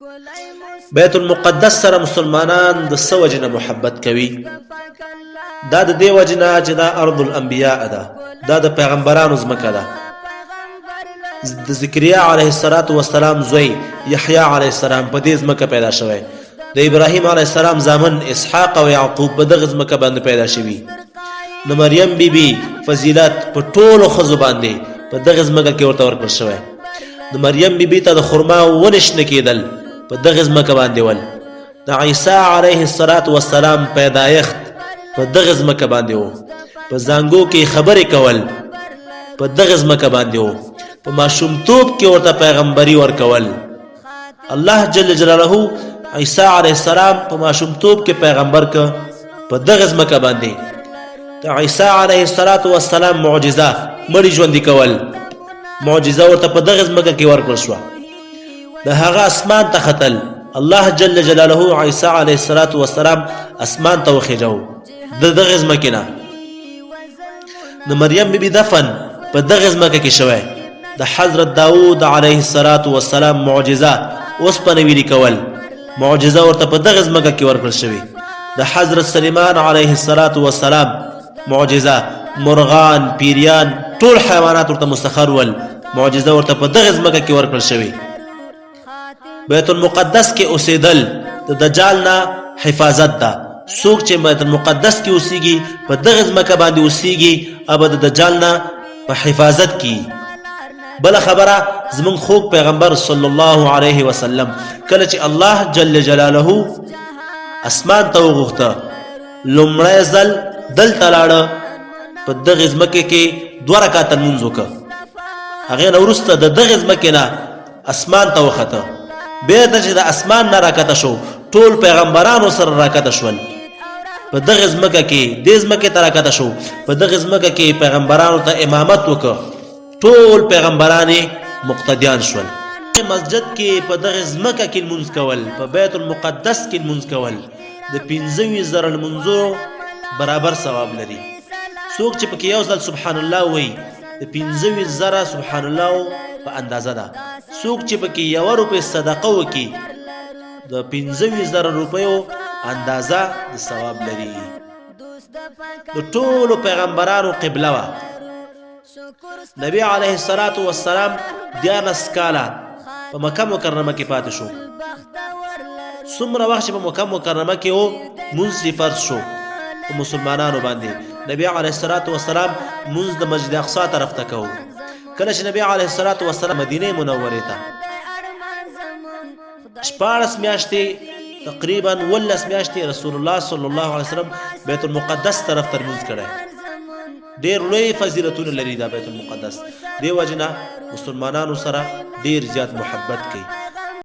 بیت المقدس سره مسلمانان د څه وجې نه محبت کوي؟ دا د دې وجې نه چې دا ارض الانبیاء ده، دا د پیغمبرانو ځمکه ده. د زکریا علیه السلام زوی یحیی علیه السلام په دې ځمکه پیدا شوی. د ابراهیم علیه السلام زامن اسحاق او یعقوب په دغه ځمکه باندې پیدا شوي. د مریم بیبي فضیلت په ټولو ښځو باندې په دغه ځمکه کې ورته ورکړل شوی. د مریم بیبي ته د خرما ونې شنه کېدل په دغه ځمکه باندې ول. د عیسی علیه السلام پیدایښت په دغه ځمکه باندې و. په زانګو کې خبرې کول په دغه ځمکه باندې و. په ماشومتوب کې ورته پیغمبري ورکول. الله جل جلاله عیسی علیه السلام په ماشومتوب کې پیغمبر که په دغه ځمکه باندې. د عیسی علیه السلام معجزه مړي ژوندي کول، معجزه ورته په دغه ځمکه کې ورکړل شوه. د هغه اسمان ته ختل، الله جل جلاله عیسی علیه السلام اسمان ته وخېژاو د دغه ځمکې نه. د مریم بیبي دفن په دغه ځمکه کې شوی. د حضرت داود علیه السلام معجزه اوسپنه ویلي کول، معجزه ورته په دغه ځمکه کې ورکړل شوې. د حضرت سلیمان علیه السلام معجزه مرغان، پیریان، ټول حیوانات ورته مسخر ول، معجزه ورته په دغه ځمکه کې ورکړل شوې. بیت المقدس کې اوسېدل د دجال نه حفاظت ده. څوک چې بیت المقدس کې اوسېږي په دغه ځمکه باندې اوسېږي ابد د دجال نه په حفاظت کې. بل خبره زمون خوږ پیغمبر صلی الله علیه وسلم کله چې الله جل جلاله اسمان ته وغوښته، لومړی ځل دلته لاړه، په دغه ځمکې کې 2 رکعاته لمونځ وکړه. هغې نه وروسته د دغه ځمکې نه اسمان ته وخته. بېرته چې د اسمان نه راکته شو، ټول پیغمبرانو سره راکته شول. په دغه ځمکه کې دې ځمکې ته راکته شو، په دغه ځمکه کې پیغمبرانو ته امامت وکړه. ټول پیغمبران مقتدیان شول. مسجد کې په دغه ځمکه کې لمونځ کول، په بیت المقدس کې لمونځ کول د 25,000 لمونځو برابر ثواب لري. څوک چې پکې یو ځل سبحان الله وایي د 25,000 سبحان الله په اندازه ده. څوک چې پکې 1 روپۍ صدقه وکړي د 25,000 روپیو اندازه د ثواب لري. د ټولو پیغمبرانو قبله وه. نبی علیه السلام 14 کاله په مکه مکرمه کې پاتې شو. څومره وخت چې په مکه مکرمه کې و مونځ فرض شو په مسلمانانو باندې. نبی علیه السلام مونځ د مسجد اقصی طرف ته کوو. کله چې نبی علیه السلام مدینه منورې ته 14 میاشتې تقریبا 19 میاشتې رسول الله صلی الله علیه وسلم بیت المقدس طرف ته لمونځ کړی. ډېر لوی فضیلتونه لري دا بیت المقدس. دې وجې نه مسلمانانو سره ډېر زیات محبت کوي.